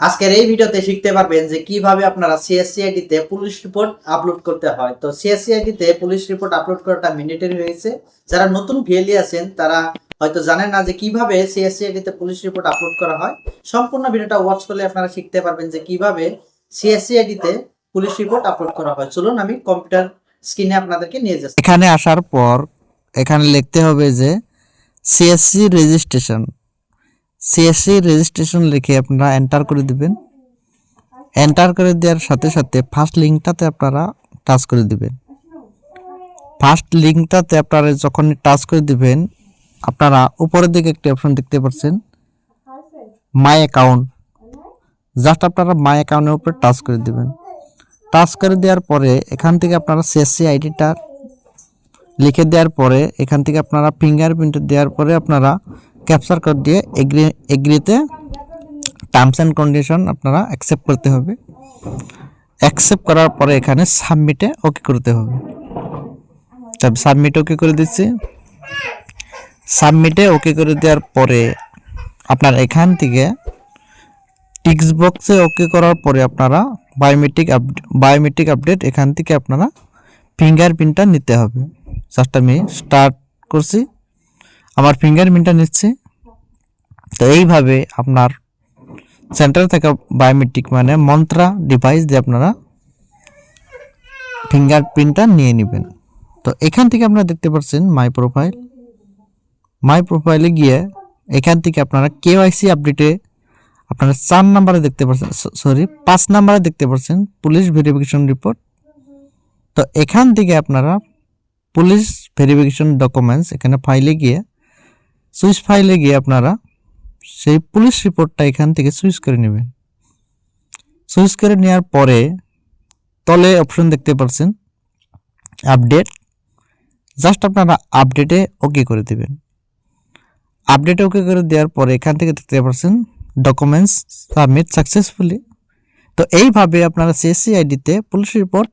আজকের এই ভিডিওতে শিখতে পারবেন যে কিভাবে আপনারা সিএসসিআইডি তে পুলিশ রিপোর্ট আপলোড করতে হয়। তো সিএসসিআইডি তে পুলিশ রিপোর্ট আপলোড করাটা ম্যান্ডেটরি হয়েছে। যারা নতুন ভিএলই আছেন তারা হয়তো জানেন না যে কিভাবে সিএসসিআইডি তে পুলিশ রিপোর্ট আপলোড করা হয়। সম্পূর্ণ ভিডিওটা ওয়াচ করলে আপনারা শিখতে পারবেন যে কিভাবে সিএসসিআইডি তে পুলিশ রিপোর্ট আপলোড করা হয়। চলুন আমি কম্পিউটার স্ক্রিনে আপনাদেরকে নিয়ে যাচ্ছি। এখানে আসার পর এখানে লিখতে হবে যে সিএসসি রেজিস্ট্রেশন লিখে আপনারা এন্টার করে দিবেন। এন্টার করে দেওয়ার সাথে সাথে ফার্স্ট লিঙ্কটাতে আপনারা টাচ করে দিবেন। ফার্স্ট লিঙ্কটাতে আপনারা যখন টাচ করে দিবেন, আপনারা উপরের দিকে একটি অপশন দেখতে পাচ্ছেন, মাই অ্যাকাউন্ট। জাস্ট আপনারা মাই অ্যাকাউন্টের উপরে টাচ করে দিবেন। টাচ করে দেওয়ার পরে এখান থেকে আপনারা সিএসসি আইডিটা লিখে দেওয়ার পরে এখান থেকে আপনারা ফিঙ্গারপ্রিন্ট দেওয়ার পরে আপনারা ক্যাপচার কোড দিয়ে এগ্রিতে টার্মস অ্যান্ড কন্ডিশন আপনারা অ্যাকসেপ্ট করতে হবে। অ্যাকসেপ্ট করার পরে এখানে সাবমিটে ওকে করতে হবে। তবে সাবমিট ওকে করে দিচ্ছি। সাবমিটে ওকে করে দেওয়ার পরে আপনার এখান থেকে টিক্স বক্সে ওকে করার পরে আপনারা বায়োমেট্রিক আপডেট এখান থেকে আপনারা ফিঙ্গারপ্রিন্টটা নিতে হবে। জাস্ট আমি স্টার্ট করছি, আমার ফিঙ্গারপ্রিন্টটা নিচ্ছি। তো এইভাবে আপনার সেন্টারে থাকা বায়োমেট্রিক মানে মন্ত্রা ডিভাইস দিয়ে আপনারা ফিঙ্গারপ্রিন্টটা নিয়ে নেবেন। তো এখান থেকে আপনারা দেখতে পাচ্ছেন মাই প্রোফাইলে গিয়ে এখান থেকে আপনারা কেওয়াইসি আপডেটে আপনারা 5 নাম্বারে দেখতে পাচ্ছেন পুলিশ ভেরিফিকেশন রিপোর্ট। তো এখান থেকে আপনারা পুলিশ ভেরিফিকেশন ডকুমেন্টস এখানে সুইচ ফাইলে গিয়ে আপনারা সেই পুলিশ রিপোর্টটা এখান থেকে সুইচ করে নেবেন। সুইচ করে নেওয়ার পরে তলে অপশন দেখতে পাচ্ছেন আপডেট। জাস্ট আপনারা আপডেটে ওকে করে দেবেন। আপডেটে ওকে করে দেওয়ার পরে এখান থেকে দেখতে পাচ্ছেন ডকুমেন্টস সাবমিট সাকসেসফুলি। তো এইভাবে আপনারা সিএসসি আইডিতে পুলিশ রিপোর্ট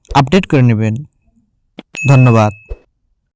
আপডেট করে নেবেন। ধন্যবাদ।